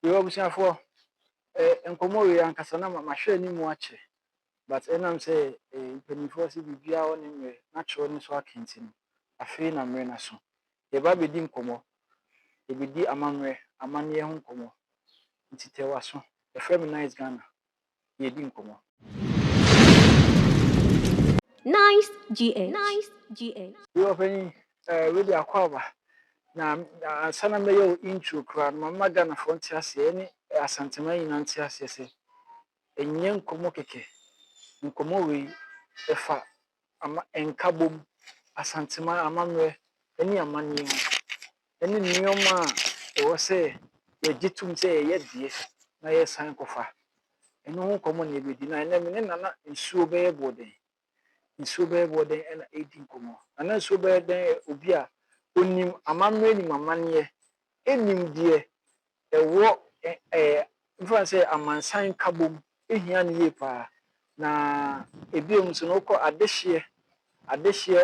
You obviously for nkomo we ankasa na ma hwe ni mu ache but enam say penifo si bibia woni mwe na che woni so akenti no afi na mwe na so ye ba bedi nkomo ye bedi amanwe amane ho nkomo ntitewa so e frame nice Ghana ye di nkomo Nice GH. we openi we di akwaba na asana me yo intro kra mama Ghana frontier ase ni asantema yin anti ase se enye nkomo keke nkomo we efa ama enkabom asantema amanwe eni amane ho eni nioma wo se ye gitum se ye die na ye san kofa eni ho nkomo na ebedi na ena me Nana Nsoubɛyɛboɔdɛn ena edi nkomo Nana Nsoubɛyɛboɔdɛn obi a onim amanwe ni mamane enim die ewo mfa se amansan kabom ehia ne ye pa na ebiem so no kɔ adehye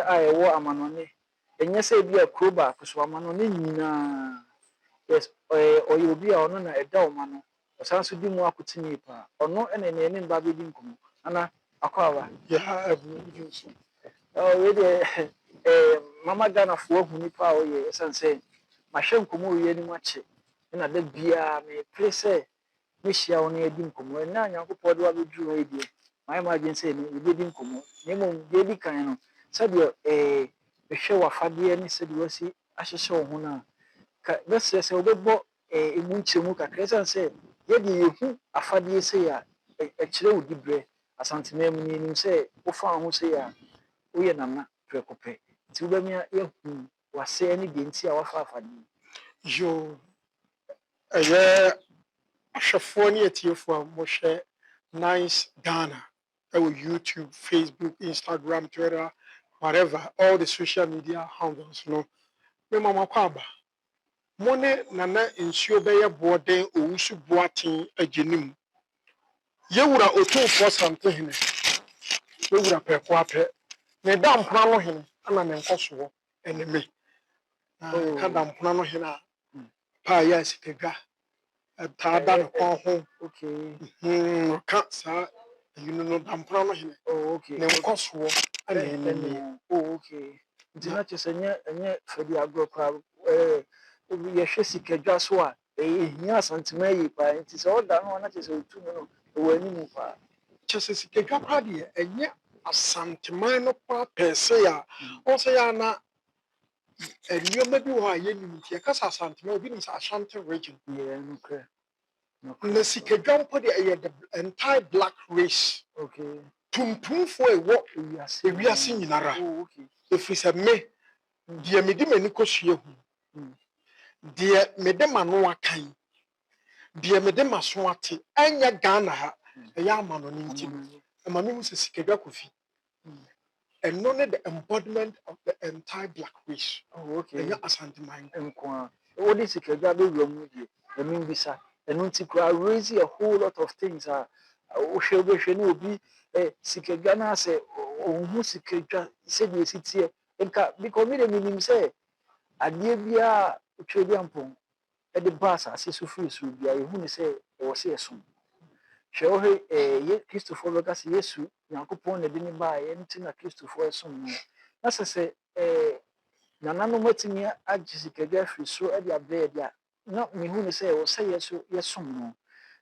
a ewo amanone enye se bi a kroba so amanone nyina yes oyo obi a ono na eda o ma no osan so di mu akotini pa ono ena ne mba be di nkomo ana akwawa ya abu so we de mama Ghana fo hu ni pa o ye esan se ma hwe nkomo we ni mu ache na da bia me prese me hia wo na edi nkomo na nyankopɔ de wa be duru e die my imagine say ni e be di nkomo ne mom de di kan no sabe hwe wafade ni sɛ de wasi ahyehye wo ho na ka bɛsɛ sɛ wobɛbɔ emu nkyɛmu kakra san sɛ ye de yehu afade sɛ ya kyerɛ wo dibrɛ asantema mu ni nim sɛ wo fa ho sɛ ya wo yɛ nana prɛkopɛ nti wobɛmia yehu wase ani de nti a wafa afade yo eye ahwefo ne etiefo a mo hwɛ Nice Ghana our YouTube, Facebook, Instagram, Twitter, whatever, all the social media handles no me mama kwaba mo ne Nana Nsoubɛyɛboɔdɛn owusu boaten aginim yewura otofo ASANTEHENE yewura pɛko apɛ ne dampona no hene ana ne nkɔsoɔ eneme ka dampona no hene a pa ya Sikadwa tada no kɔn ho okay ka saa yinu no dampona no hene okay ne nkɔsoɔ ana eneme okay nti na kyerɛ nye fadi agro kwa obi ye hwe Sikadwa so a ehia asantema yi pa nti sɛ oda no na kyerɛ sɛ otu no wo animu pa kyerɛ sɛ Sikadwa kwa deɛ ɛnyɛ asanteman no kwa pɛsɛ ya ɔsɛ ya na nneɛma bi wɔ hɔ a yɛnim nti yɛkasa asanteman obi nim sɛ Ashanti region yeah okay na Sikadwa mpo deɛ ɛyɛ the entire black race okay tuntumfoɔ ɛwɔ ewiase nyinara okay ɛfiri sɛ me deɛ mede m'ani kɔsua hu deɛ mede m'ano akan deɛ mede m'aso ate ɛnyɛ Ghana ha ɛyɛ amano ne nti ɛma mehu sɛ Sikadwa Kofi ɛno ne the embodiment of the entire black race okay ɛnyɛ asanteman nko a what is Sikadwa be wura mu die ɛno mbisa ɛno nti kura raise a whole lot of things a wohwɛ ne obi Sikadwa na sɛ ohun Sikadwa sɛ de sitie nka because me de minim sɛ adeɛ bia otwe bi ampon de ba asase so free so bia ehu ne sɛ ɛwɔ sɛ ɛsom hwɛ wo ye Kristofo bɛka sɛ Yesu Nyankopɔn na de ne ba yɛ nti na Kristofo ɛsom no na sɛ nananom atumi agye Sikadwa afiri so de abrɛ de a na mehu ne sɛ ɛwɔ sɛ yɛsom no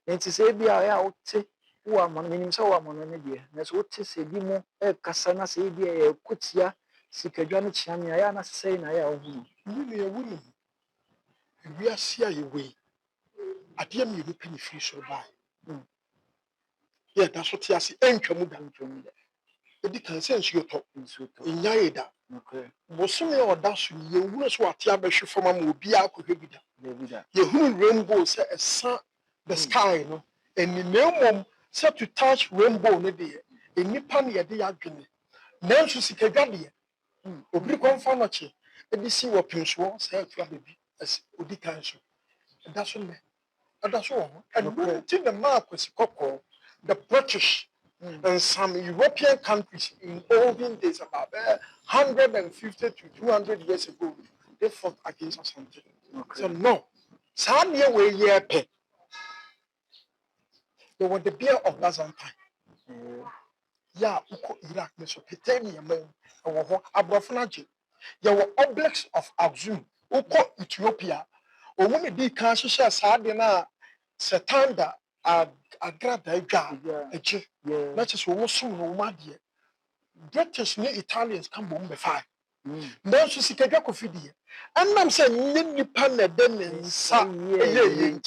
nti sɛ bia a wote wo amano menim sɛ wo amano ne deɛ na sɛ wote sɛ bi mu kasa na sɛ bia yɛkotia Sikadwa no kyea me a yɛ na sɛ na yɛ a wohu no ne yɛwu ne wiase a yɛwɔ yi adeɛ mmienu pɛ ne firi soro baa yɛda so te ase ɛntwa mu da ɛdi kan sɛ nsuo tɔ ɛnya yɛ da bosome a ɔda so no yɛwura so wate abɛhwe fam ama obiara akɔhwɛ bi da yɛhunu rainbow sɛ ɛsa the sky no ɛni na mmom sɛ to touch rainbow no deɛ nnipa no yɛde yɛadwene nanso Sikadwa deɛ obi kɔmfa nɔkye ɛde si wɔ pemsoɔ sɛ atua baabi odi kan so ɛda so nnɛ ɛda so wɔ ho ɛno nti na maa Kwasi Kɔkɔɔ the British and some European countries in olden days about 150 to 200 years ago they fought against Asante. So no, saa neɛ wɔ yɛ pɛ There was the beer of Byzantine. Yeah, uko Iraq, Mesopotamia, and Abrafanaji. There were obelisks of Axum, uko Ethiopia. Or when the Kansha Sardina, Satanda, Agrada, that is almost soon, Romadia. British and Italians come home by 5. Then she Sikadwa Kofidi. And I'm saying, Nini Pana then sa ye.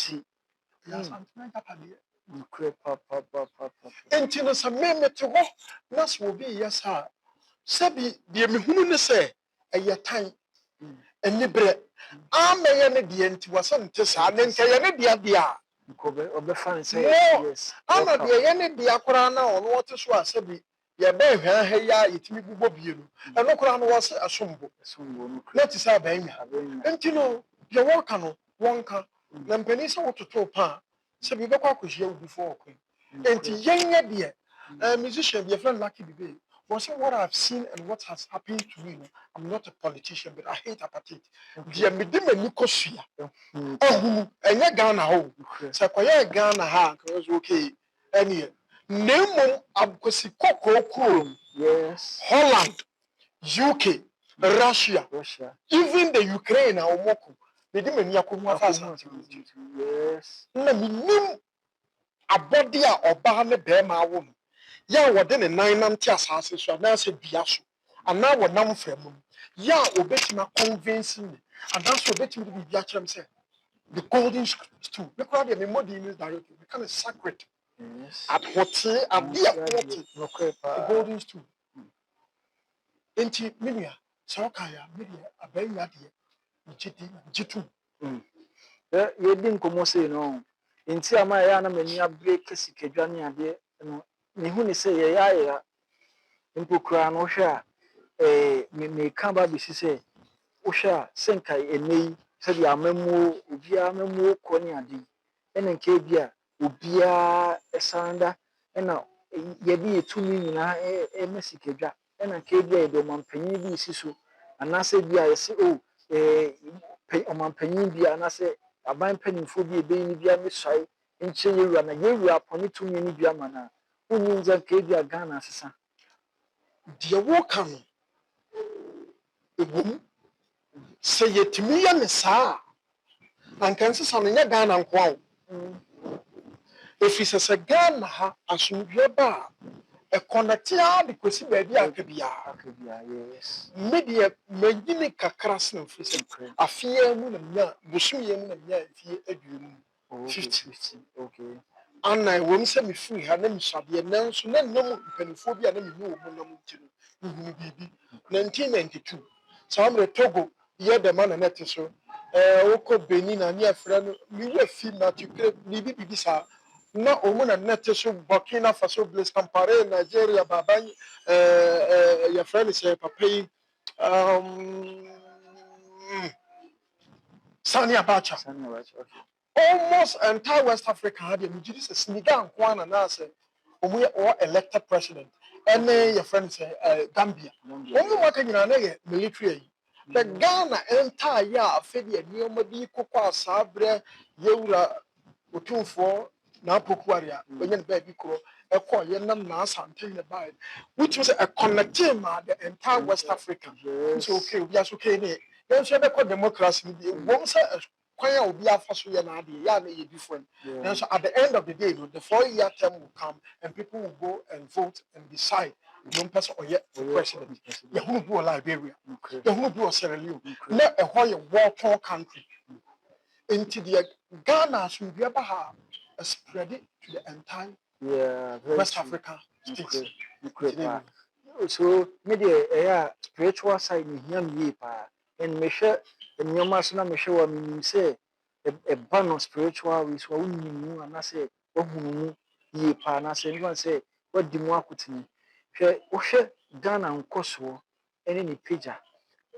And Tina Sameme to walk, Nas will be yes, sir. Sabi, the Mihunu say, a year time, and Libre. I'm a yanadi was on Tessa, and then Kayanadia dia. Of the fan say, yes. I'm not the yanadi Akurana on what is was Sabi. Ya be hwe ya yetimi bubo bienu eno kora no wose asombo let is abanya enti no ye woka no wonka na mpani se wototo pa se bi bekwa akohia wo before okwe enti yenye de musician be friend lucky bibe was what I've seen and what has happened to me. I'm not a politician but I hate apartheid dia medi mani kosua enye Ghana ho se koye Ghana ha okay any Nemo Abkosi Koko, yes, Holland, UK, Russia, even the Ukraine or Moko. They didn't yes. Name a body or Bahame Bema woman. Ya within a 9 assassins, so now said Biasu, and now what number from ya obey me convincing me, and that's what bet me to be Biacham said. The golden stool, the crowd and the money is directly become a sacred. Yes. At what at the golden stool. Enti minia sawkaya minia abenya de jitu. Ye di nkomo sei no. Enti ama ya na mani abre Sikadwa ne ade no. Me hu ni sei ye ya mpokura no hwe a me ka ba bi sei wo hwe a senka enei se bi amamu obi amamu ko ne ade. Ene nke bi a obi a esanda ena ye bi etumi nyina me Sikadwa. Ena nke bi a de mampanyin bi siso anase bi a yesi ọmampanyin bi anase aban panimfo bi ebeyi bi amesai nche yewura na yewura aponi tumi ni bi amana uni nza ka bi Ghana asesa De wo kan egum se yetimi ya ne saa ankan sesa no nya Ghana nko awo efise se Ghana ha asomdwe ba e connectia de kwesi ba bi akabia yes media magini kakra sen efise afia mu na nya bosumye mu na nya afie aduonu 50 okay anai wom se me free ha na me swabe nanso na nnam mpanifo bi a na me hu wo nam ntino hu bibi 1992 samre Togo ye de man na teso woko Benin na ne afra no mi we fi na tikre bibi sa na omo na teso Burkina Faso Blaise Compaoré Nigeria baban ya friend say papai Sani Abacha okay almost entire West Africa had a Mijis Senegal and Kwana Nase, or elected president, and your friend say Gambia. Only what can you military. The Ghana entire year, Fedi and Yomadi Cocoa Sabre, Yura, Utunfo, Napoquaria, when you baby crow, a call Yenam Nas and by, which was a connecting the entire West Africa. It's okay, yes, okay. Then she had democracy, once kwanya obi afaso ye na ade ya na ye different and so at the end of the day the 4-year term will come and people will go and vote and decide no person or yet the president ye hu bi Liberia ye hu bi Sierra Leone na e ho ye war torn country into the Ghana should be able to spread it to the entire West Africa states so media spiritual side ni hiam yi pa and me hwe nyoma so na me hwe wa me say a ban of spiritual ways wa wunnimu anase wahunu yi pa na say you say what di mu akotini hwe wo hwe Ghana nkoso ene ni pagya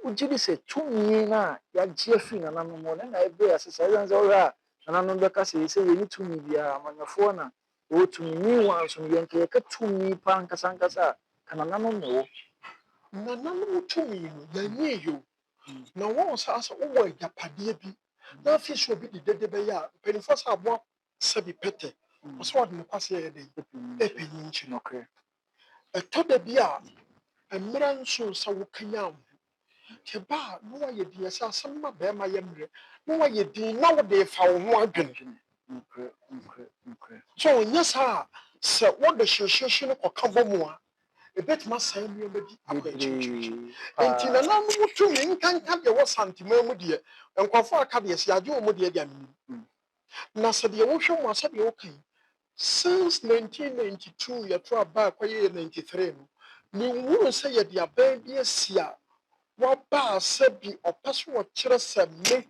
ujidi se tumi na ya gye afi na nanom na ebe asesa yanze ora na nanom beka se ye ni tumi bia amanyafo na o tumi ni wan so yenke ka tumi pa nkasa kana nanom no na nanom tumi no ya nyeyo na won sa asa wo agapade bi na fi so bi de be ya penifo sa abo sabi pete ɔsɛ wɔde ne kwase yɛ den ɛpɛnyi nkyiri Okay. ɛtɔ da bi a mmerɛ nso sɛ wokanya wo kɛba na wayɛ din sɛ asɛm ma bɛrima yɛ mmerɛ na wayɛ din na wode fa wo ho adwene so ɔnyɛ saa sɛ wode hyehyehye no kɔka bɔ mu a ɛbɛtumi asɛe nneɛma bi akɔ akyirikyirikyiri enti nana no wotumi nkanka deɛ wɔ santema mu deɛ nkurɔfoɔ aka deɛ sɛ agye wɔ mu deɛ de amenim na sɛ deɛ wohwɛ mu a sɛdeɛ woka yi since 1992 yɛto aba akɔyɛ 93 no menwuru sɛ yɛde aban bi asi a waba sɛ bi ɔpɛ so wɔkyerɛ sɛ me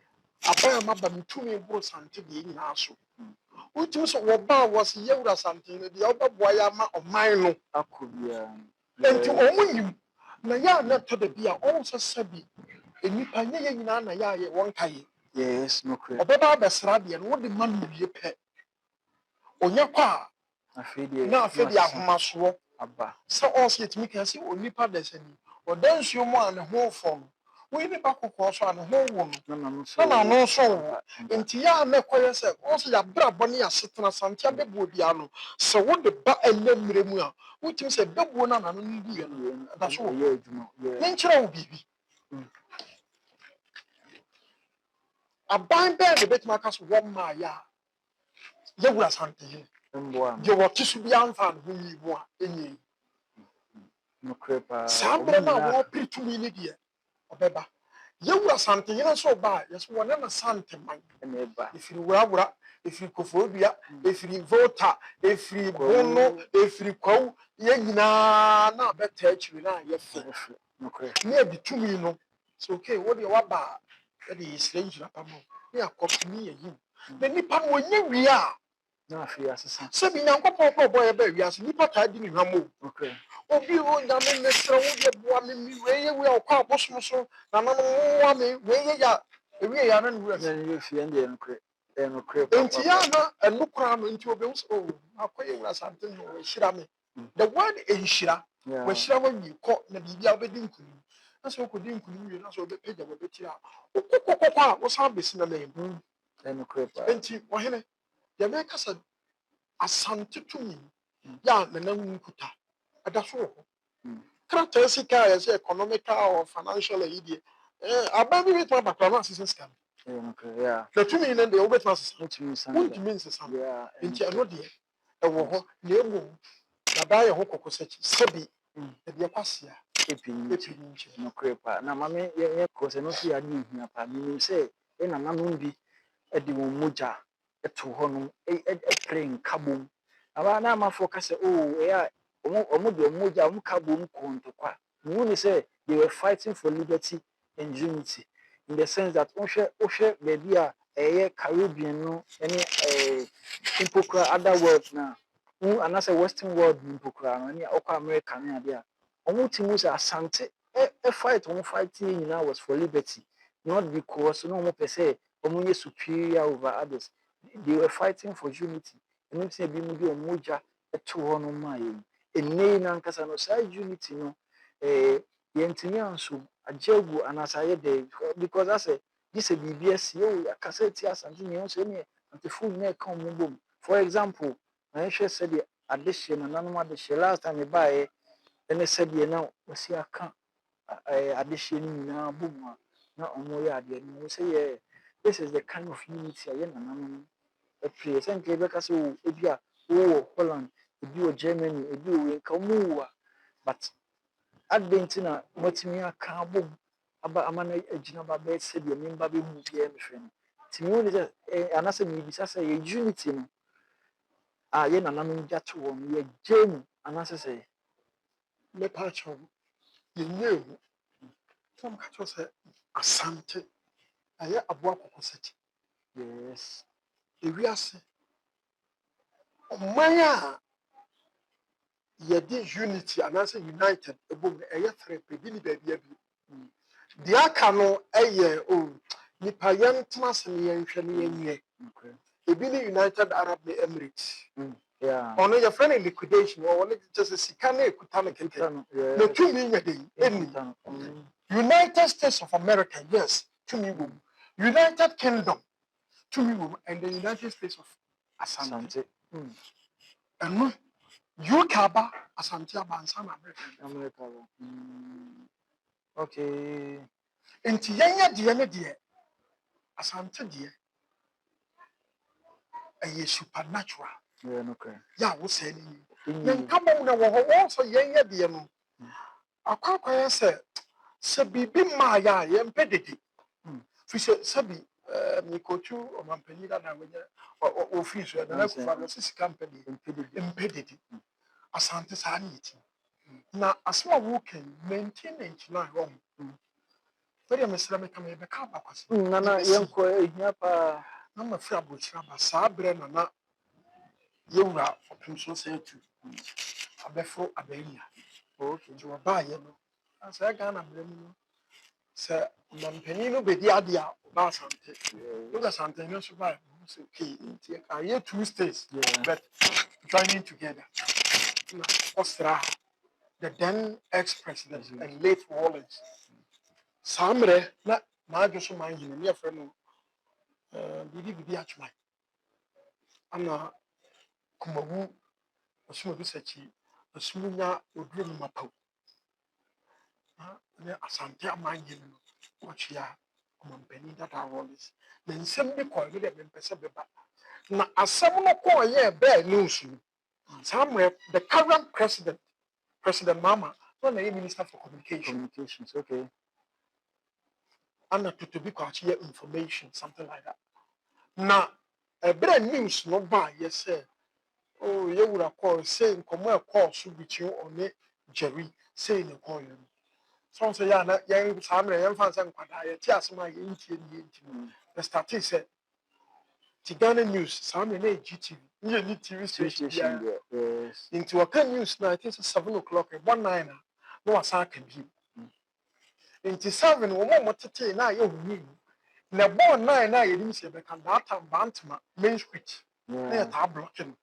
aban a maba metumi boro sante deɛ nyinaa so wotumi sɛ wɔba a wɔse yɛwura sante no deɛ wobɛboa yɛ ama ɔman no akɔ biara enti ɔmo nim na yɛ a na ɛtɔ da bi a ɔwo sɛ sɛ bi nnipa nyɛ yɛ nyinaa na yɛ a wɔnka yɛ yes no correct ɔbɛba abɛsra deɛ no wode ma no wie pɛ ɔnyɛ kɔ a na afei de ahomasoɔ aba sɛ ɔsɛ yɛtumi ka sɛ onipa dasani ɔda nsuo mu a ne ho fɔ no woyi nipa kɔkɔɔ so a ne ho wo no na n'ano nso wo nti yɛ a na ɛkɔyɛ sɛ ɔsɛ yɛabrabɔ ne yɛasetena sante abɛbuo biara no sɛ wode ba ɛnɛ mmerɛ mu a wotumi sɛ bɛbuo no a n'ano no guiɛ no da so wɔ menkyerɛ wo biribi aban bɛɛ de bɛtumi aka so wɔmmaa yɛ a yɛwura Asantehene deɛ wɔte so biara mfa ne ho yi mu a ɛnyɛ yi saa mmerɛ no a wɔpere tumi no deɛ ɔbɛba yɛwura Asantehene nso ba a yɛsɛ wɔne na santeman ɛfiri wurawura ɛfiri kofoodua ɛfiri volta ɛfiri bono ɛfiri kwawu yɛ nyinaa na abɛtaa akyiri no a yɛfɛ ne adi tumi no sɛ okay wodeɛ waba a yɛde yɛsrɛ nhyira pa ma wo ne yɛakɔtumi yɛyim na nnipa no wɔnyɛ wie a sɛ bi nyankopɔn kɔ bɔ yɛbɛ wiase nnipa taa di ne hwam o obi o nyame mesrɛ wo deɛ boa me mi wei yɛ wei a ɔkɔ abosom so na no wowa me wei yɛ yɛ ɛwie yɛ ana ne wura enti yɛ ana ɛno koraa no nti obɛhu sɛ o akɔyɛ wura Asantehene no wɔahyira me the word ɛnhyira wɔahyira wawie kɔ na biribia wobɛdi nkonim na sɛ wokɔdi nkonim wie na sɛ wobɛpagya wɔbɛtiri a wokɔkɔkɔ a wosan bɛsi na mayɛmu enti ɔhene deɛ mɛka sɛ Asante tumi yɛ a nana wo nkuta ɛda so wɔ hɔ krataa sika a yɛsɛ economical or financial ayi deɛ aban bi bɛtumi aba koraa no asesa sika no na tumi no deɛ wobɛtumi asesa wontumi nsesa no nti ɛno deɛ ɛwɔ hɔ na mmom nadaa yɛ ho kɔkɔ sɛkyi sɛbi ɛdeɛ kwasea ɛpini nkyɛn nokorɛ paa na ma me yɛkɔ sɛ no so yɛ ade ohia paa menim sɛ ɛnananom bi de wɔn mogya to hɔnom ɛpere nkabom aba na amafoɔ ka sɛ ɛyɛ a ɔmo de ɔmo mogya ɔmo kabom kɔ ntɔkwa mehu ne sɛ they were fighting for liberty and unity in the sense that wohwɛ baabi a ɛyɛ Caribbean no ne mpokura other world na anaasɛ western world mpokura no ne ɔkɔ America ne adeɛ a ɔmo ti mu sɛ Asante fight ɔmo fighting nyinaa was for liberty not because no ɔmo pɛ sɛ ɔmo yɛ superior over others they were fighting for unity ɛno nti ebi mu de ɔmo mogya to hɔ no maa yɛn ɛnɛ yi nankasa no saa unity no yɛntumi anso agye agu anaasɛ ayɛ dɛ because asɛ gye sɛ biribi asi yɛkasa ti Asante nyɛ nso ɛne antefo nyinaa ɛka ɔmo bom for example na yɛhwɛ sɛdeɛ adehyeɛ nananom adehyeɛ last time baeɛ ɛne sɛdeɛ na wɔsi aka adehyeɛ no nyinaa bom a na ɔmo yɛ adeɛ no sɛ yɛ this is the kind of unity a yɛ nananom apre sɛ nka yɛbɛka sɛ ebi a wowɔ Holland ebi wɔ Germany ebi wɔ nka ɔmo wɔ but adɛn nti na wɔatumi aka abom aba ama no agyina ba bɛyɛ sɛdeɛ memba bɛhu biara mehwɛ no nti mehu ne sɛ anaasɛ miribisa sɛ yɛ unity no a yɛ nananom gya to wɔ no yɛgye mu anaasɛ sɛ mepa kyɛw yɛnyɛ mu tam ka kyerɛ sɛ Asante ɛyɛ aboa kɔkɔ sɛkyi yes ewiase ɔman a yɛde unity anaasɛ united ebom ɛyɛ fɛrɛ bi ne baabi abi deɛ aka no ɛyɛ nipa yɛntena ase ne yɛnhwɛ ne yɛnyɛ ebi ne United Arab Emirates ɔno yɛfrɛ no liquidation ɔno kyɛ sɛ sika no ekuta no kɛkɛ na tumi nyɛ de ɛni United States of America yes tumi wom United Kingdom tumi wom and the United States of Asante And no, you kaba asante abansa na America. Okay. Enti yenya de ne de asante de a supernatural. Yeah, okay. Ya wo say ni. Yen kaba na wo ho so yenya de no. Akwa se bibi ma ya ye mpedede. Fi se sabi mi kochu o mampani da na wenye office na kufa no sisi company mpedede. Asante sa ni ti. Na asma wo kan maintenance na ho. Very mesra me kama be ka ba kwase. Nana yenko ehia pa Na ma fi abochira ba sa bre na yewura opim so say tu. Abefo abenya. Okay, jo ba ye no. Asa ga na bre mu. Se mampani no be di ade a ba asante. Look asante no so ba. So okay, are you two states but joining together. Ostra the then ex-president and late Wallace. Samre na just mind you near friend bibi atwai. Ana kumawu osumo bi sachi osumunya oduru mapaw. Na asante amanye no ochia kumampani data Wallace. Na nsem bi ko de be mpese beba. Na asem no ko ye be news. Samre the current President Mama, when the Minister for Communications, okay. And to be quite information, something like that. Now, a brand news no buy, yes, sir. Oh, you would have called saying, come a call should be you on it, Jerry, saying a call. So say, yeah, young family, young fans, and I just my the status said, Tigana News, some in GTV, you need TV station, yes. Into a news now, I think it's 7 o'clock, 1 no asa can be. Into 7 wo mo tete na ye hu. Na born 9 na ye nim se be kan data bantma main street. Na ye ta blocking.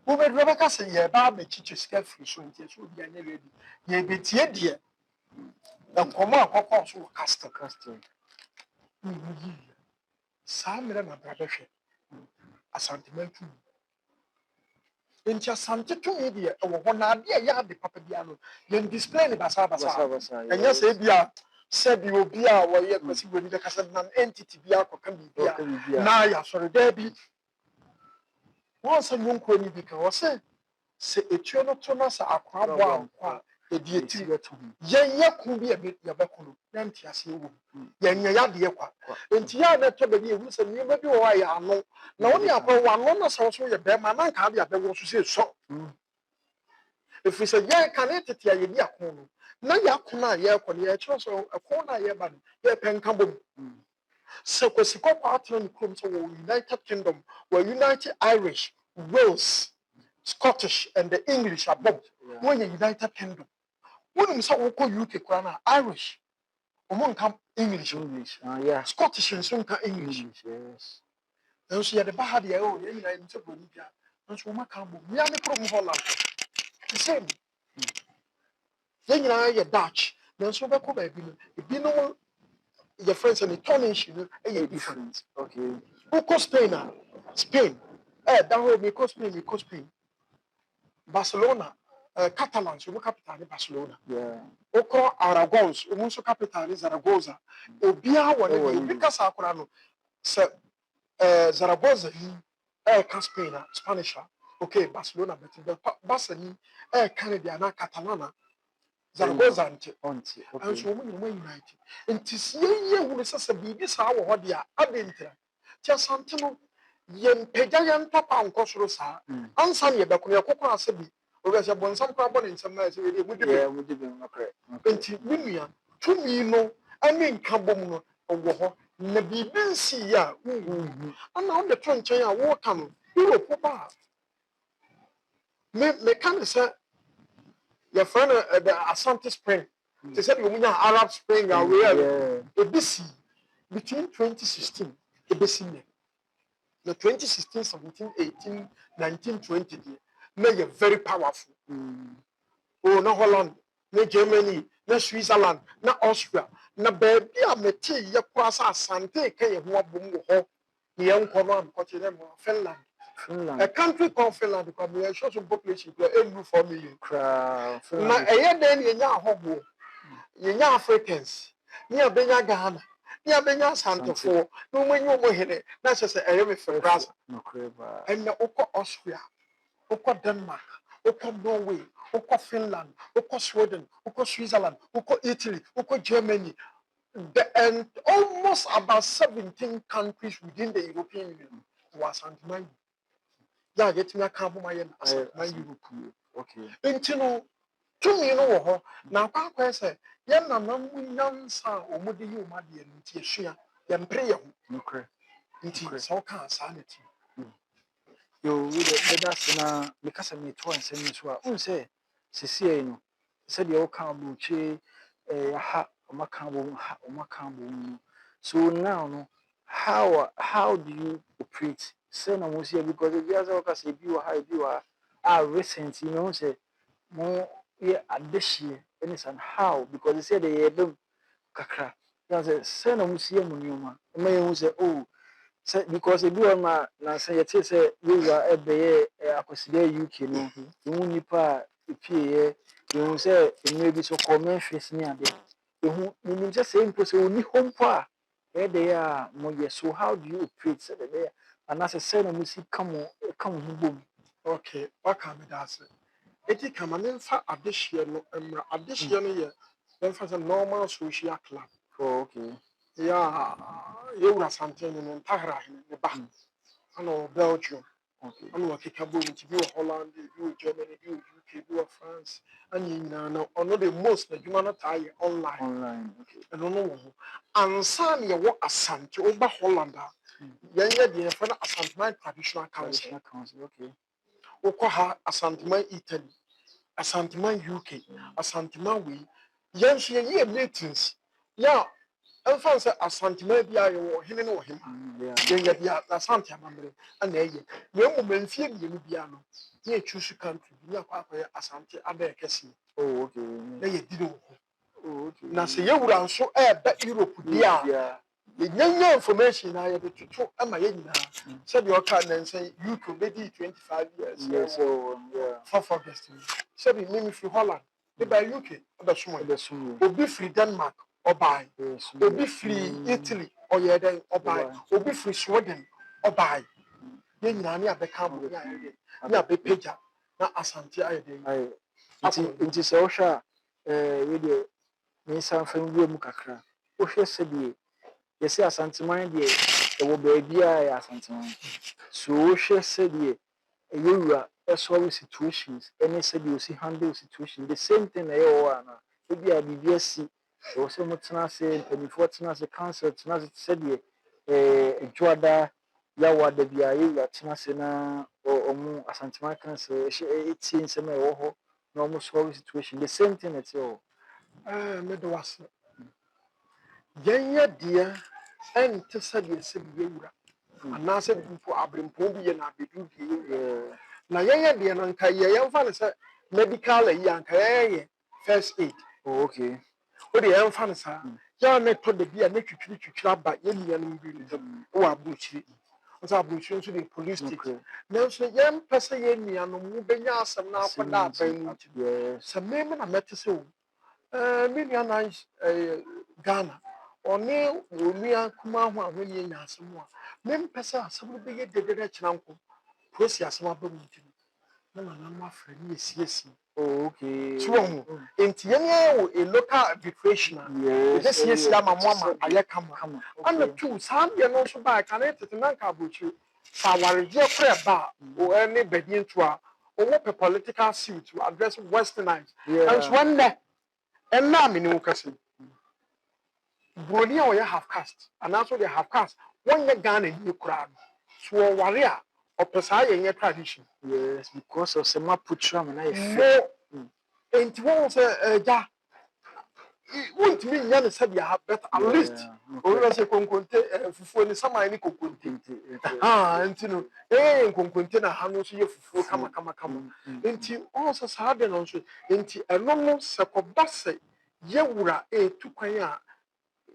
Wo be Rebecca say ye ba be chichi sika free so ntie so bi anya ready. Ye be tie de. Na komo akokọ so castle. Sa mere na bra behwe. Asantiment Incha Sante to media, or one idea yard the papa piano, then display the basa. And yes, Abia said you will be our year, because you will be the entity be out can be. Now, ya sorry, there be once a young queen because say a tuner to us a crab, a deity. Yan could be a bit yabaku, then Tiasi, yan yadiaqua. And Tiana Tobady, who said, you may be why I know. Now, only upon one honest also your bear, my man can't be a to say so. If we say, yeah, can it tell you, Yakuno? Now, Yakuna, Yakon, so a corner, yeah, but yeah, Pencambo. So, Cosico Partner comes to United Kingdom, where United Irish, Wales, Scottish, and the English are both. When United Kingdom. When so UK Krana, Irish, among come English, yeah, Scottish and some English, yes. And she had a bad year, oh, United Bolivia, and so much come, we are the problem Holland. The same. Then you are Dutch, then so back over, if you know your friends and the tonation, a difference. Okay. Who Spain, that will be Spain, Barcelona. Catalans, who capital in Barcelona. Yeah. Oko Aragons, who capital is Zaragoza. Obia, whatever, because Akurano, Zaragoza, Spain, Spanish. Okay, Barcelona, but Barcelona, Canada, Catalana, Zaragoza, and so women united. And to see ye who is a baby, sour, what they are, Abinter. Just something yen Pejayan Papa and Cosrosa, and Sunny Bakuya Coca Sabi. Because I some problem in some nice way, would be okay. To me, no, I mean, Cabomo or Woho, Nabi see ya, and now the trench I walk on, you know, Papa. Me can say your friend the Asante Spring. They said you mean Arab Spring, are real. A BC between 2016, a BC, the 2016, 17, 18, 19, 20. May very powerful. Oh, no Holland, no Germany, no Switzerland, no Austria, no baby, I'm a tea, your cross asante, can you walk boom ho, the young command, Finland, Finland. A country called Finland, because we are short of population, we are 4 million. Finland. Na eye den ye nya hobo. Ye nya Africans. Ni abenya Ghana. Ni abenya Santofo. No manyu mo hene. Na se eye me for Brazil. No creba. And na uko Austria, uko Denmark, uko Norway, uko Finland, uko Sweden, uko Switzerland, uko Italy, uko Germany. And almost about 17 countries within the European Union was Antiman. Yeah, get me a Cabomayan as Europe. Okay. Intino, to me, no, now, I say, Yan Nam Yansa, or Mudi, you, Madi, and Tia, Yan prayer. No creb. It is all kind of sanity. Yo, with that's na because I made twice and say, Cecilia, said you can't buche, ha, Macambo. So now, no, how do you operate? Say, no, Monsieur, because if you have a view, how recent, say, more, yeah, at this year, and it's and how, because they said they don't kakra. Say, no, Monsieur Munuma, may say, oh, because if you are na say you say we are ebeye akoside UK no emu nipa epie you say maybe so comment face ni ade ehu nim say say impo say oni hompo a dey a mo ye so how do you operate say dey and as say na musi come hu bom. Okay, what can be that? Eti kama memfa adehye no emra adehye no ye memfa say normal social club. Oh, okay. Yeah, you were something in Tahra in the back. I know Belgium. Okay. I know Kikabo, you Holland, you Germany, you UK, you France, and you know, the most that you want to online. Online, okay. I don't know. And some you work Asante over Hollander. Yeah, the friend Asante traditional council. Okay. Okoha Asante Italy, Asante UK, Asante we. Yes, ye meetings. Yeah. And fancy Asante be I or him or him. Yeah, yeah, Asante Amamre, and they young women fear you piano. Ye choose a country, near Papa Asante Abekesi. Oh, okay. They didn't. Oh, okay. Now say you would also add that Europe, dear. The young information I had to talk am I said your card and say you could be 25 years. Yes, so yeah. For destiny. Said the name if you Holland, they by UK, that's someone. Will be free Denmark or buy. Will be free Italy or yeah, then or buy. Will be free Sweden or buy. Then Nani at the camp, yeah, be pager. Not Asante, I did. It is also radio. Me something we mukakra. Ohwe sedie. Ye say asanteman de e wo baabi a asanteman. So ohwe sedie e yewura solve situations. Any said you see handle situation. The same thing e wo ana. Ebi a bibi asi. E wo say mutena se penifo tena se council tena se sedie edwada ya wada bia yewura tena se na omu asanteman council e tie nsem e wo ho na omu solve situation. The same thing it's all. Middle was Yanya dear and to say yes, Yura. And now said before Abrimpobi and Abidu. Now, Yanya dear and Kaya fan is medical young first aid. Oh, okay. What the young fan is, young met to the beer, make you club by any young or Abuchi. As Abuchi to the police station. Now, so young person, and Mubenya, some now for that. Yes, some men are met to say. Million nice Ghana or near Rumia Kuma when you are somewhere. Men Pessa, some big the uncle. Pussy some of them. No, I'm my friend, yes. Oh, okay. So, in Tiania, a local arbitration. Yes, yes, I'm a mama, I come. And the two, some you know, so by connected to Nankabuchi. Our prayer bar or any bedding to or a political suit to address Westernized. And one day. And now, me no kasi. Brony or you have cast, and also they have cast. One year gun in your crowd. So, warrior or Pesaya in your tradition. Yes, because of some putram and I feel. And to all say, yeah, it won't mean Yan said you have better at least. Or as a conconte for the summer any conconte. Ah, and you know, conconte a handles you for come. Into also sad and also into a normal sacobasse. Yewura two quaya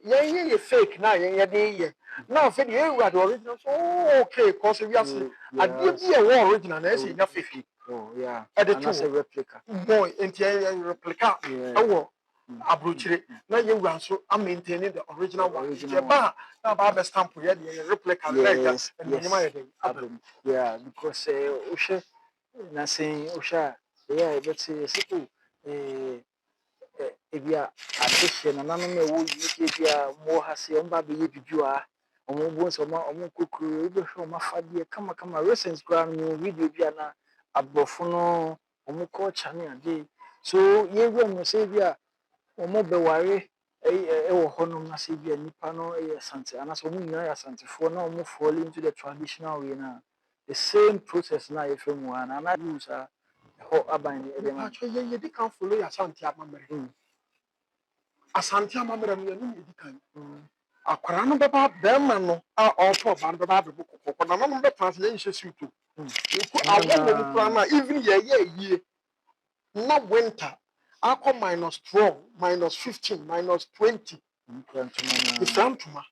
ye fake na ye de now for the original so okay cause we are see ade bi e original na say nya fake. Oh yeah. And that's a replica. Boy, entire replica. Oh, abrochire. Na ye wan so am maintaining the original one. Je ba na ba stamp ye the replica leg and yeah, because Usha na saying Usha yeah, but say sipo ebia addition na nanu me wo yi bia mo ha se on ba be ye bibua omo bo so ma omo kokuru ebe hwe o mafade kama recent gram new video bia na abrofo no omo culture ne ade so ye wo mo se bia omo be ware wo honom na se bia nipa no asante ana so omo nyina asante fo na omo fall into the traditional way na the same process na ye fam wa na rules a ho aban e dem ye di kan follow ya asante amamere. Asante amamere no ye no ye di kan. Akwara no beba bema no a ofo ba no beba bebo kokoko na no be translate ye suit. Awo wo kura na even ye na winter akọ -12, -15, -20. Ifrantuma.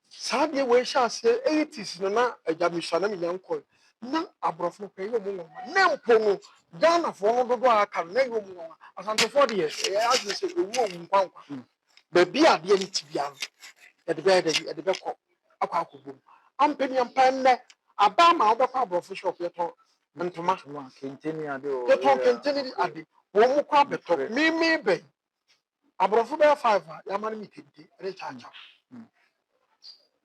Sabe we sha say 80s no na ajamisha na me yanko. Na abrofo pe yo mo na mpo no Ghana fo no dodo aka na yo mo asante fo de as we say owu nkwankwa. Ba bi ade ni tibia no e de be ko akwa akobom. Ampeni ampanne aba ma obekwa abrofo shop yeto ntoma kenteni ade o yeto kenteni ade wo mo kwa beto mi be abrofo be 5 ya ma mi kente e chacha.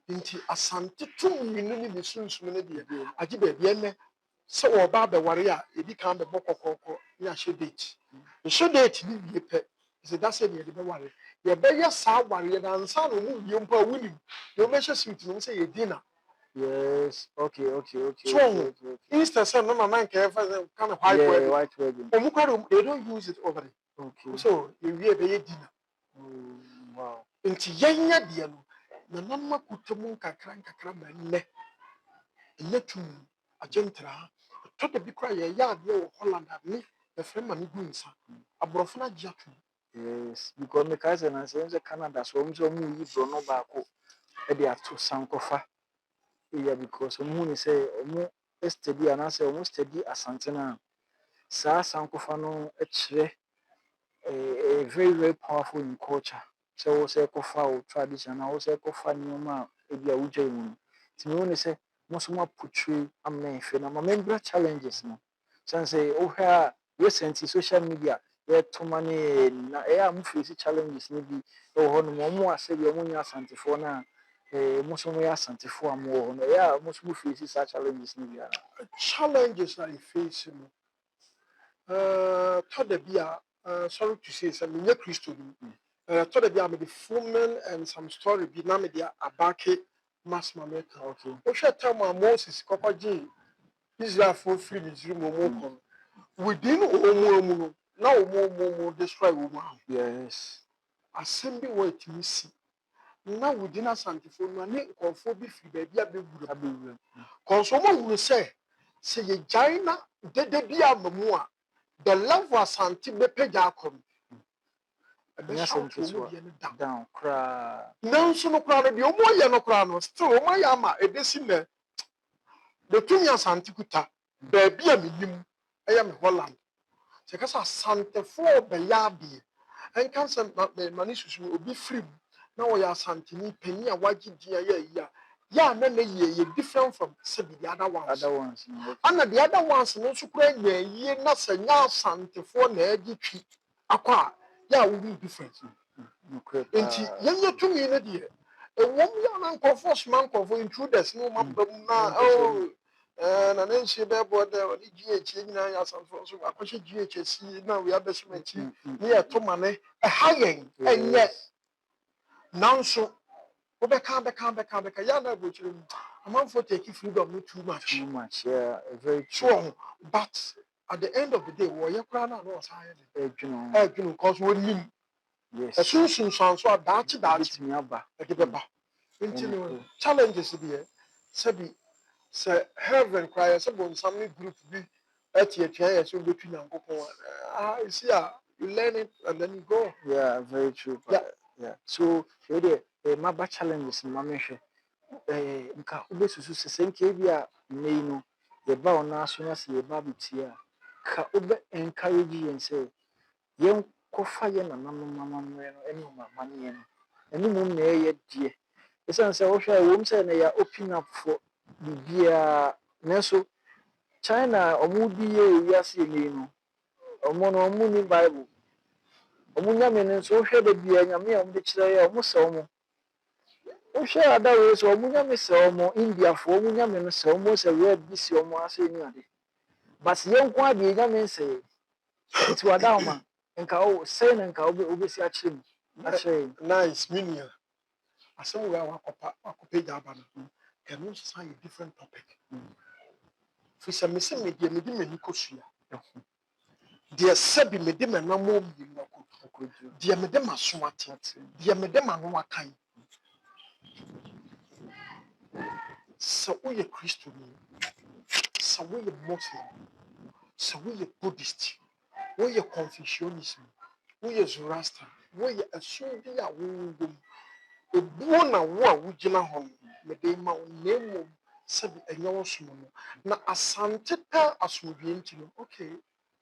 Inti asante tum minu ni bisunsu ne de agi ba bia ne se wo ba be ware a edi kan be bokokoko ya hye date ni bi pe se da se de be ware ye be ya sa ware na nsa no mu ye mpa wuni ye me hye suit no se ye dinner. Yes, okay. So instead say no man can kind of white wedding. They don't use it over there. Okay. So you be be dinner. Wow. Inti yenya de no na namma kutamu kakra ba nne netum agentra to de bi kra ye ya de wo Holland ni the friend man gu nsa abrofo na gia to. Yes, because me cousin and say Canada so mu yi bro no ba ko e de ato sankofa. Yeah, because omu say omu study and say omu study asante na sa sankofa no e kire a very powerful in culture. So we say kofa o tradition na we say kofa nyoma e bia wuje mu. Ti me woni say mo so ma portray amenfe na member challenges no. So say o ha recent social media ye to many na e am face challenges ni bi e ho no mo ase bi mo nya asantefo na mo so mo ya asantefo am wo no ya mo so mo face such challenges ni bi ana. Challenges that you face to the bia sorry to say some new Christo to the bia me the woman and some story be na me dia abake mass mameka. Okay. O share time Moses kokoji Israel for free Israel mo within omo na omo destroy omo. Yes. Assembly what you see. Na within asantifo no ne konfo bi free ba bia bewura. Konsomo hu say ye China dede bia mamu a the level asante be pagya akom. Ebe shout omo de ne down cry. Nanso no kra no de omo ye no kra no still omo ya ma edesi ne the tumi asante kuta ba bia menim eya me Holland. Se kasa asante fo be ya bi enkan se mani susu obi free na wo ya asante ni pani a wagidi ya ya na ye different from the other ones. And the other ones no so kura ye na sanya asante fo na agi twi akwa ya wo be different. Enti yenye tumi ne de e wom ya na nkofo sman nkofo intruders no mabam na Nana Nsoubɛyɛboɔdɛn ɔne GH nyinaa yɛ asantefo so akɔhyɛ GH na we abɛhyɛ m'akyi ne yɛto ma ne ɛha yɛn ɛnyɛ nanso wobɛka yɛ na aburokyire mu amanfoɔ take freedom no too much, yeah, very true. So, but at the end of the day wɔyɛ koraa na ɔsan yɛ de ɛdwene because wɔnim ɛsunsun so a daakye ɛde bɛba nti no challenges deɛ sɛbi sɛ heaven cry sɛ bonsam ne group bi ɛtiatia yɛ sɛ wobɛtwi nyankopɔn you see you learn it and then you go. Yeah, very true. Yeah. Yeah. So maba challenges in my nka obesusu sese nke bi a nei no ye ba ona so na se ye ba bitia ka obe encourage yen say yen kofa ye na mama no ene mama ne no ene mum na ye die esan say wo hwa wo say na ya open up for bibia na so China omudi ye wiase nei no omo ni bible omo nyame ne so hwe da bia nyame a omo de kire ye omo se omo wohwɛ ada wei so ɔmo nyame sɛ ɔmo indiafoɔ ɔmo nyame no sɛ ɔmo sɛ red bi si ɔmo ase ni ade but yɛn nko adeɛ nyame nsɛ nti wada ɔma nka o sɛ na nka obesi akyerɛ mu akyerɛ Nice, minia. Asɛm wei a wakɔpa gya aba no ɛno nso san yɛ different topic. Firi sɛ mese medeɛ mede m'ani kɔsua deɛ sɛbi mede m'anam mmienu akɔdu deɛ mede m'aso ate deɛ mede m'ano akan sɛ woyɛ kristoni sɛ woyɛ muslim sɛ woyɛ buddhist woyɛ confucianism woyɛ zoroaster woyɛ asom bi a wowɔ mu ebuo na wo a wogyina hɔ no mede ma wo na mmom sɛbi ɛnyɛ wo som no na asante pɛ asomdwie nti no okay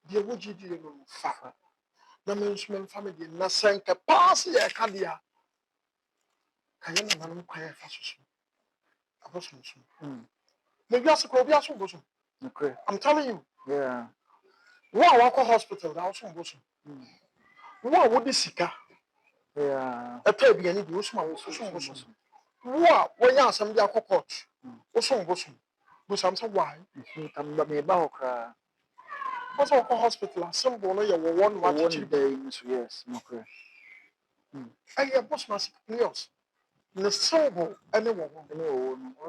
deɛ wogye die no no fa na me nso memfa me deɛ na sɛ nkɛ paa sɛ yɛka deɛ a ka yɛ nananom kwan a ɛfa so so abosomsom na wiase kora obi asom bosom I'm telling you yeah wo a wakɔ hospital na wosom bosom wo a wode sika yeah ɛtɔ aduane bi wosom a wosom bosom wo a wɔnyɛ asɛm de akɔ court wosom bosom bosam sɛ why tamba me ba hɔ koraa wɔsɛ wɔkɔ hospital a symbol no yɛ wɔwɔ no wakyekyere bi so yes nokora ɛyɛ bosom ase players ne symbol ɛne wɔwɔ ene wo no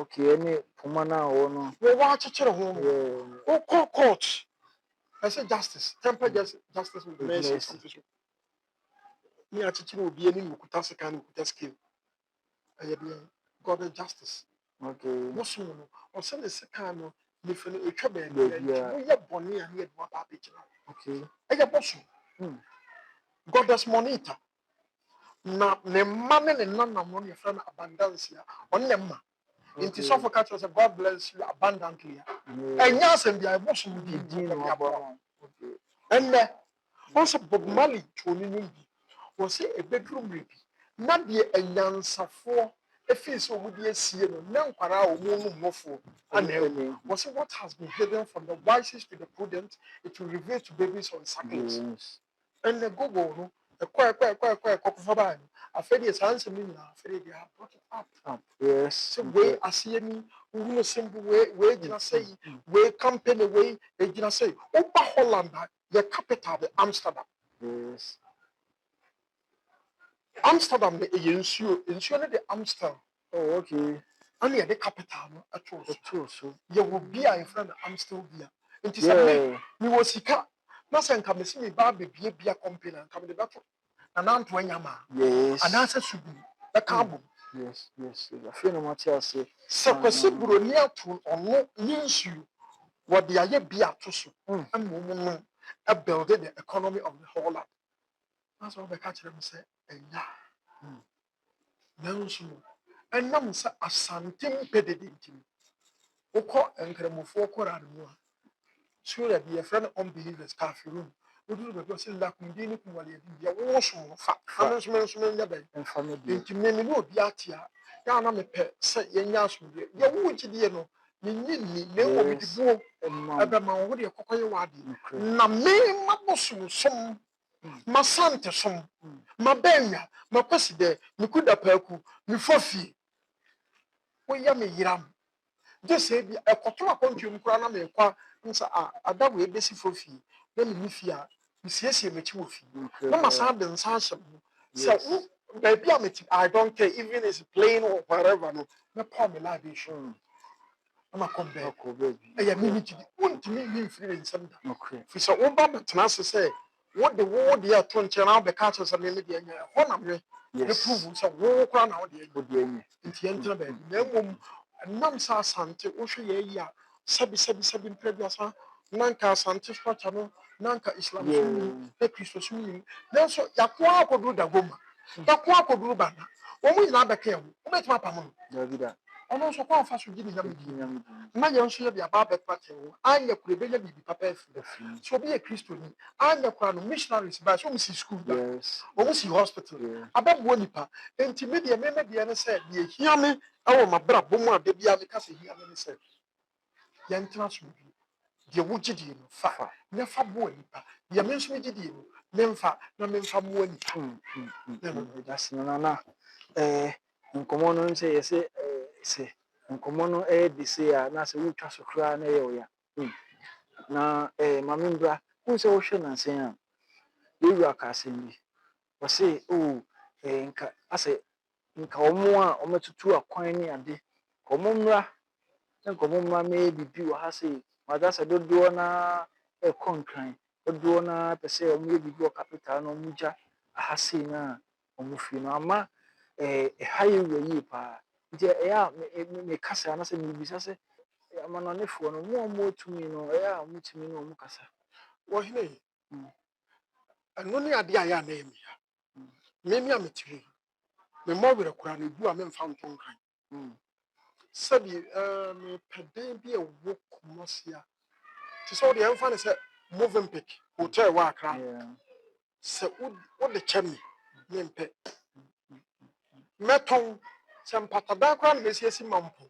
okay ene poma na wo no wɔwɔ akyekyere ho no yeah wokɔ court ɛsɛ justice temper justice with mercy something so ne akyekyere obi anim okuta sika ne okuta scale ɛyɛ deɛ God is justice okay bosom no ɔsɛ ne sika no nifa no etwa baabi a nti woyɛ bɔne a ne yɛde waba abɛgyina okay ɛyɛ bosom goddess monita na ne mma ne ne nanam no yɛfrɛ no abundance a ɔne ne mma nti sɔfo ka kyerɛ sɛ God bless you abundantly ɛnyɛ asɛm bi a ɛbosom di no aba okay ɛnnɛ wɔn sɛ Bob Marley to ne nnwom bi wɔ sɛ ɛbɛduru mmerɛ bi na deɛ anyansafoɔ efiri sɛ wɔn de asie no ne nkwaraa a wɔn mu mmɔfoɔ ana ɛwɔ wɔ sɛ what has been hidden from the wisest to the prudent it will reveal to babies on sucklings ɛnnɛ Google no ɛkɔ kɔkɔfa baa no afei deɛ saa nsɛm no nyinaa afei deɛ I brought it up yes sɛ wei aseɛ ni wohunu symbol wei gyina sɛ yi wei campaign wei gyina sɛ yi woba Holland a yɛ capital de Amsterdam yes Amsterdam no ɛyɛ nsuo no de Amstel oh okay ɛne yɛde capital no ɛtoo so yɛwɔ bi a yɛfrɛ no Amstel bia nti sɛ mewɔ sika na sɛ nka mesi me ba bebie bia company nka mede bɛto na nanto anyama yes anaasɛ subu bɛka abom yes afei na mate ase sɛ kwasi buroni ato ɔno ne nsuo wɔde ayɛ bi ato so ɛma ɔmo no ɛbuild the economy of the whole land na sɛ wɔbɛka kyerɛ me sɛ ɛnya nanso no ɛnam sɛ asante mpɛ dede nti wokɔ nkramofoɔ kɔra no mu a sura bi yɛfrɛ no unbelievers kafirun woduru baabi a ɔsɛ lakumdi ne kumwale adi deɛ wosom no fa ano nso nyɛ bɛn nti mmemme ne obi ate a yɛa na mepɛ sɛ yɛnya asomdwe deɛ wowo gyidie no menye nni na mmom mede buo ɛbɛma wo deɛ kɔkɔyɛ w'adeɛ na mema bosomsom masante som mabɛnya makwasi dɛ mekuda paaku mefɔ fie woyɛ me yiram gye sɛ bi ɛkɔto akɔntwam koraa na mekɔ nsa ada wei bɛsi fɔ fie na menni fie a mesiesie m'akyi wɔ fie na masan de nsa ahyɛ mu sɛ wo baabi a mete I don't care even is plain or wherever no mɛpɔ me libation na makɔ bɛɛ ɛyɛ me gyidi wontumi memfiri ne nsɛm da firi sɛ woba bɛtena ase sɛ wode wo deɛ ɛto nkyɛn na wobɛka kyerɛ sɛ meme deɛ nyɛ hɔ na me prove sɛ wo koraa na wode ɛnyɛ nti yɛntena baabi na mmom nam sɛ asante wohwɛ yɛ yi a sɛbi mpɛ biasa nanka asante structure no nanka Islam sum na Christo sum nanso yakoa akoduru dagoma yakoa akoduru bana omo nyina beka yawo obetuma pam no ono so kwa fa so gidi nyam na ye nso ye bia ba betuma tewo anya kurebe ya bibi papa afi so be a Christo ni anya kwa no missionaries ba so msi school ba omo si hospital ababo nipa enti media media ne say ye hia me awo mabra bomu ade bia me kase hia me ne say ye ntena so bi de wo gidi no fa ne fa bo nipa ye me nso gidi no memfa na memfa mo nipa that's Nana nkomo no nse yese se nkomo no de se a na se wutwa so kra na ye oya na mame mbra kun se wo hwe nansen a yewu akasen bi wo se o nka ase nka omo a ometutu akwan ni ade omo mbra nkomo mbra me bibi wo ha se mada se dodo na konkran dodo na pese omo ye bibi wo capital na omo ja ha se na omo fi no ama ha ye yi pa nti ya me kasa na se me bisa se amanonefo no mo tumi no ya mo tumi no mo kasa wo hine anu ni ade aya na emi ya me ametiri me mo were kura na ebu a me mfa ntonkan sabi me pedan bi e wo komosia ti so de emfa ne se Movenpick hotel wa akra se wo de chemi me mpe meton se mpatada kra na mesiesi mampo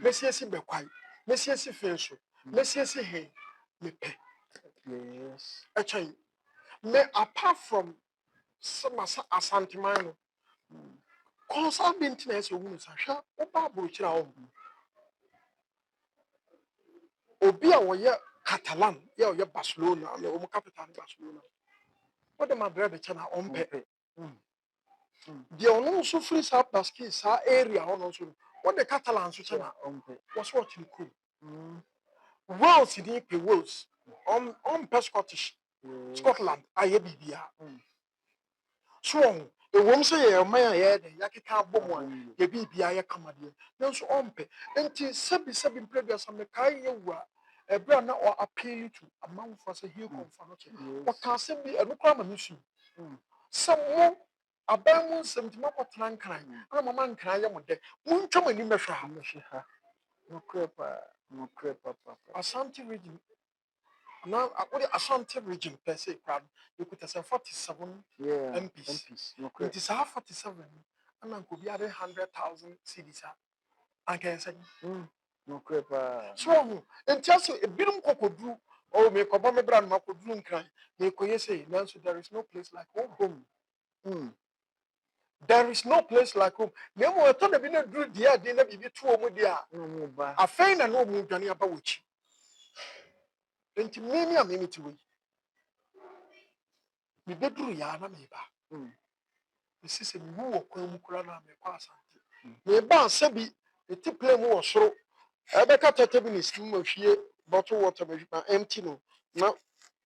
mesiesi bekwai mesiesi fenso mesiesi he me pe yes actually me apart from some asanteman no consult maintenance owu sa hwa oba brochira ho obi a wo ye Catalan ye o ye Barcelona na o capital Barcelona o de ma brother chana ompe de ono so free south basket sa area ono so o de Catalan so chana ompe was what you cool Wales di pe Wales on Scottish Scotland aye bibia so e wom se ye man ye de yakeka bomo ye bibia ye kamade nanso ompe enti sabi previous am kai ye wa ebra na o appeal to amanfo say here comfort no o ka se bi enukra ma nusu samo abamu semtima kwotran kan ana mama nkran ye mo de muntwa mani mehwa ha no crepa Asante region now akodi Asante region per se crowd you could say 47 MPs it is 47 and could be 100,000 cedis and can say no crepa so and just a birum kokodru oh me ko me brand makodru nkran me ko yese nanso there is no place like home there is no place like home nemo to na bi na dru dia de na bibi to omu dia afei na no mu dwane aba wochi enti mimi a mimi ti we me bedru ya na me ba me sise me wu okwan mu kura na me kwa Asante me ba sabi eti play mu wo soro ebe ka 30 minutes mu hwie bottle water me empty no na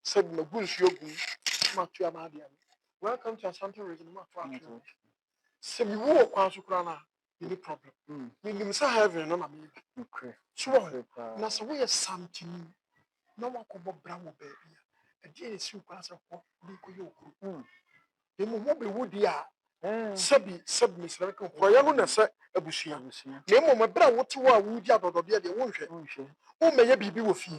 sabi na gu nsuo gu ma tu ama dia welcome to Asante region ma to atwe se me wu okwan so kura na any problem me nim sa heaven no na me okay so na so we something na wakobo bra wo ba bia ade esi kwa sa ko bi ko yoku emu mo be wudi a sabi misra ko koya no na se abusua na emu mo bra wote wo a wudi adodode de wo nhwe wo meye bibi wo fi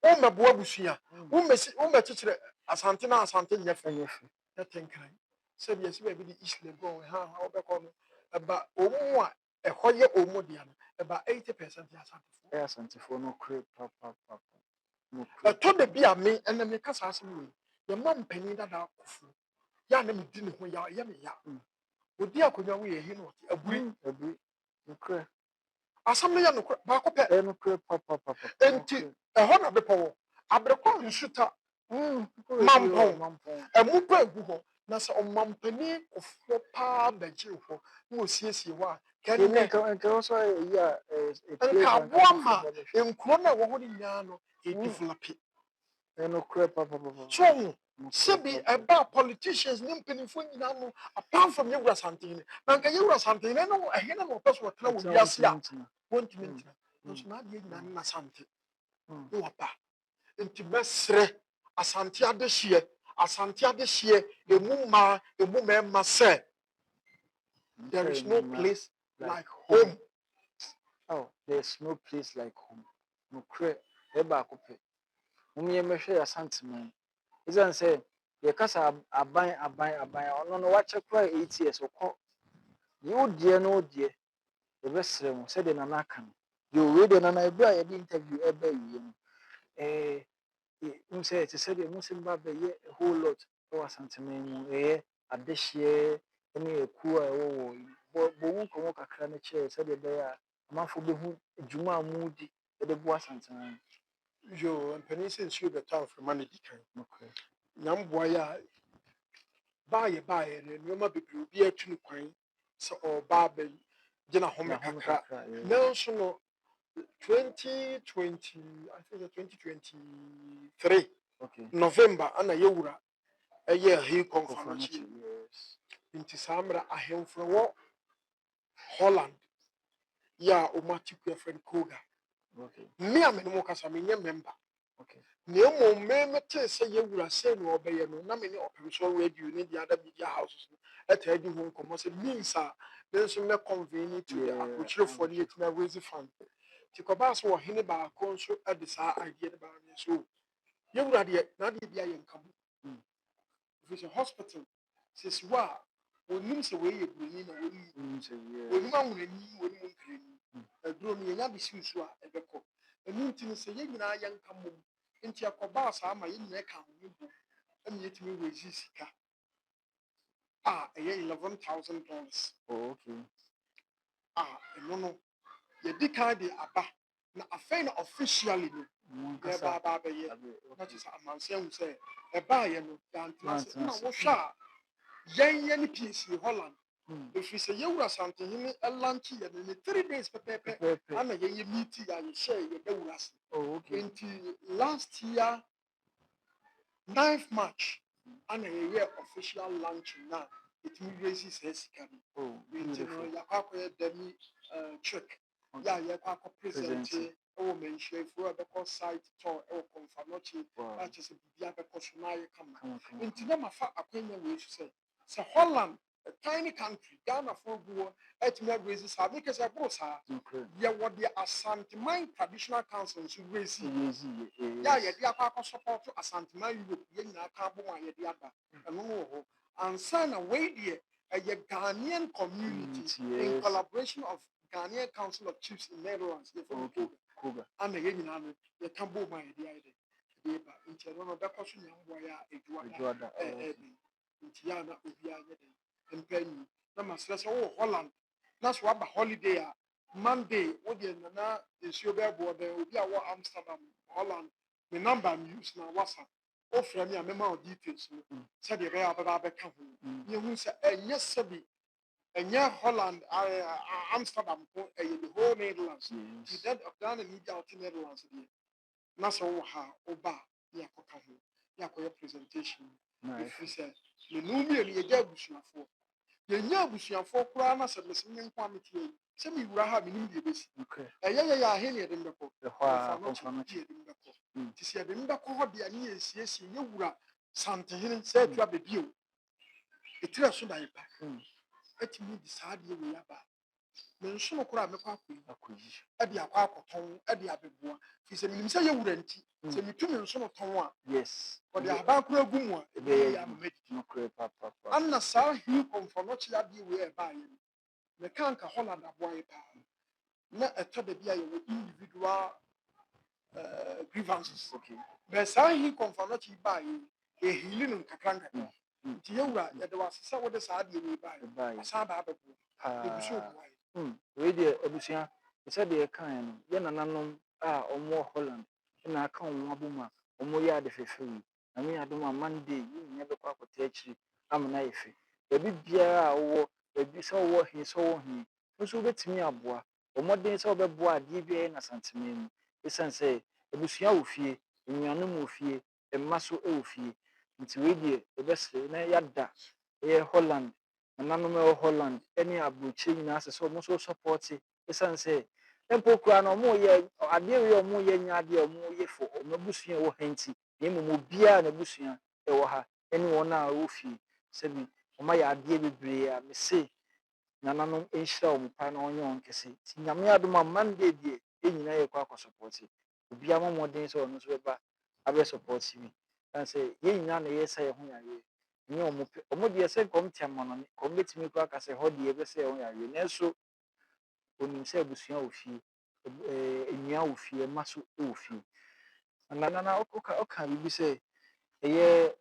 wo mebo abusua wo mekikire Asante na Asante nyefe na tenkran sabi esi ba bi di Islam go ha wo be ko no eba omu a ehoye omu dia no eba 80% Asante for no crepa to de bi a me ena me kasa asem we ye mam pani dada kofu ya na me di ne ho ya me ya odi akonya wo ye hi no aburi okay asam no ya no ba ko pe no crepa enti ho na be po abrekwa nsuta mampon emu pa egu ho na se omampani kofu pa ba ji ho na osiesie ho a kenne nka also ya nka boama enkuro na wo ho ni nya no e develop no crepa so sebi about politicians nim penifo nyina no apart from your Asantehene na nka your Asantehene no ehene no person wotena wo wiase a wontimentina no so na de nyina na Asante no wapa nti mesre asante adehye emu ma emu mema say there is no place like home. Oh, there's no place like home. No cre eba akope. Mumye mehwe ASANTEHENE. Izan say ye kasa aban ono no wache kwa 8 years okọ. Ye odie no odie. Ye besre mo say de nana kan. Yo we de nana ebra ye di interview eba yi no. Say it said the Muslim Baba ye a whole lot of ASANTEHENE adehye ene eku a wo bo won ko kakra na che said the be a amafo be hu djuma amudi e de bo ASANTEHENE. Yo mpani se nsuo beta from manadi kan. Okay. Nyam boya baye ne nyoma bebre obi atunu kwan so oba ba gina home kakra. Nanso no 2020 I think 2023 Okay. November ana yewura eye he conference Yes. inti samra ahemfro wo Holland ya omatiku friend Koga. Okay. Me amene mo kasa me nye member. Okay. Na emo mete say yewura say no obeye no na me ne opemso radio ne the other media houses eta edi ho nkomo say means a nso me convene to the approach for the etina raise fund. Ti ko ba so wo hene ba ko nso ade sa idea de ba me so yewura de na de bia ye nkamo. If it's hospital says wa onim se we ye broni na onim say yes. onim anwurani onim nkrani aduro no nya bisi so a ebekọ enu ntini se ye nyina ya nkamo nti akoba asa ama ye nyina ka ho bo am yetimi wezi sika eye $11,000. Oh, okay. Eno no ye dika de aba na afei na officially no ye ba ye na just amanse hu say e ba ye no dantima se na wo hwa yen ni PC Holland. If you say you were ASANTEHENE lunch ye 3 days pepe ana ye meet ya ye share ye dawurase. Oh, okay. Last year 9th March ana ye official lunch now it me raises Sikadwa. Oh, beautiful. Ya kwakoye demi trick ya ye kwako present o mention for the site tour o confirmation that is bibia be koso na ye kama nti na mafa akwanya we say Holland a tiny country Ghana for go at me raises ha make say bro sa ye what the ASANTEHENE traditional council so raise ya ye dia kwako support ASANTEHENE Europe ye nyina ka bo ma ye dia ba eno ho ansa na we die a Ghanaian community in collaboration of Ghanaian Council of Chiefs in Netherlands. Koga. And the Union, the Cambo my idea. In Cherona, that was Yamboya, Eduarda, Intiana, Ubia, and Penny. Namas, Holland. That's what the holiday. Monday, what the Nana Nsoubɛyɛboɔdɛn will be our Amsterdam, Holland. The number I'm using now, WhatsApp. Offer me a memo details. Said the Rea Babaca. You say, yes, Sabi. And yeah, Holland, Amsterdam, the whole Netherlands. The dead of Ghana media out in Netherlands. Nassau, Oba, Yakokahu, Yakoya presentation. If we said, you know me and you get Bushia for. You know Bushia for Krana said, listen, quantity. Send me Raha in the base. Okay. Yeah, Henry in the book. The to see the Hobby and yes, you were ASANTEHENE said to have a view. It was so that et me decide ye we aba menso no kora mekwa akoyi e de akwa akoton e de abeboa fi se minim se ye wura nti se mitumi nso no ton a yes o de aba kora gumu a e be ya mediti no kora papa anna sa hi konfo chi ade we e ba ye me kan ka Holland aboa ye pa na eto de bia ye individual grievances okay but sa hi konfo chi ba ye e hili no kakranka nti yewura ye de wasesa wo de sa ade we ba asa ba abebo we de abusua se de kan no ye nananom a omo Holland na aka omo abuma omo ya de fefewi na me adoma Monday yi nya be kwa kwota akiri amna yefe ebi bia a wo ebi se wo he so wo he nso betimi aboa omoden se obeboa ade bia na ASANTEHENE mu esanse abusua wo fie nnuanom wo fie emma so wo fie nti we de ebesre na yada ye Holland nananom e Holland any abrochi nyina ase so mo so support esan say Empo kura no mo ye ade we omo ye nya ade omo ye fo omo busua wo hanti na mo bia na busua e wo ha ene wona wo fi sebi omo ya ade bebre a me se nananom enhyira omo pa na onye on kese ti nyame adom amande die enyina ye kwa support obi amamodin so ono so beba abe support mi kan say ye nyina na ye say ho ya ye nye omo de se kom tiam no kom betimi kwa ka say ho de be say ho ya ye na so onim say busua wo fi enua wo fi maso wo fi na oka bibi say eye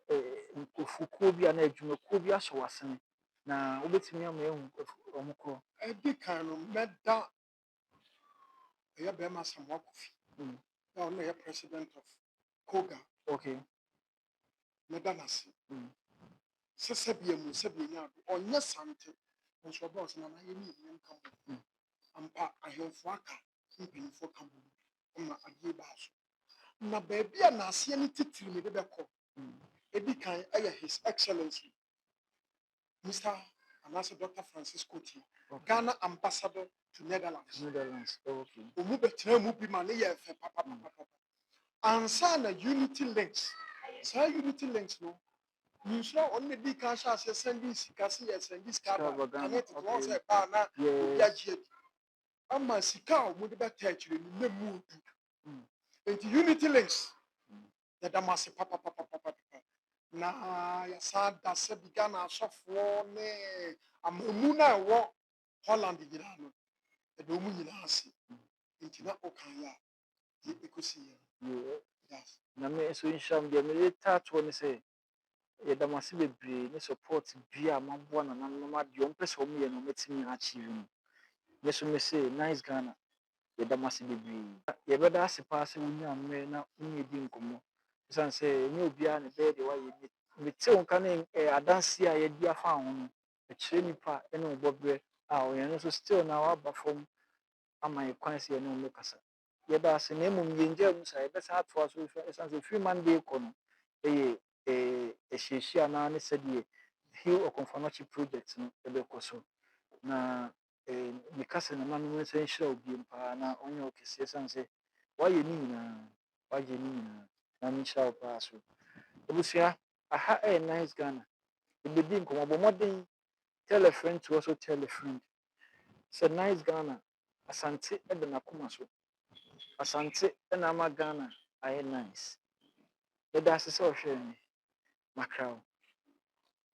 nkofukuo bi ana adwumakuo bi aso wasene na obetimi ama ehu omo ko edi kan no meda eye be ma samwa kofi na on the president of Koga okay meda nasi sesebia mu sebia nya onye sante nso boss na ye ni nka mo ampa ahemfo aka mpinfo ka mo na ade ba so na baby a na ase ni titiri me de beko edi kan eye his excellency Mr. Anase Dr. Francisco T. Ghana ambassador to Netherlands. Okay. Omu betre mu bi ma ne ye fe papa. Ansa na unity links. Sa unity links no. You saw on the big cash as send this kasi yes and this card connect to one say pa na obi agye. Ama sika omu de beta akire ni na mu du. Enti unity links. Ya da mase papa. Na ya sa da se biga na asofo ne amamu na wo Holland nyina no e do mu nyina ase nti na o kan ya ye ekosi ye yes na me so insham de me tato ne say ye da mase bebre ne support bia mabo na no ma de on pese o mu ye no metimi achieve no me so me say nice Ghana ye da mase bebre ye be da ase pa se wunya me na unye di nkomo san say nye obia ne be de wa ye me te on kan adanse a ye di afa ho no e kire nipa ene obobre a o ye no so still na wa ba fom ama ye kwan se ye no kasa ye da ase na emum ye nja mu sa ye be sa ato aso san say free Monday ko no ehyehyia na ne se de hill okonfanochi project no e be ko so na mikasa na manu nse nhyira obi mpa na onye okese san say waye ni nyina na nhyira pa so obusia aha nice Ghana ebedi nkomo bo modern tell a friend to also tell a friend say nice Ghana asante e de nakoma so asante na ama Ghana aye nice. The das is so shame. Macro.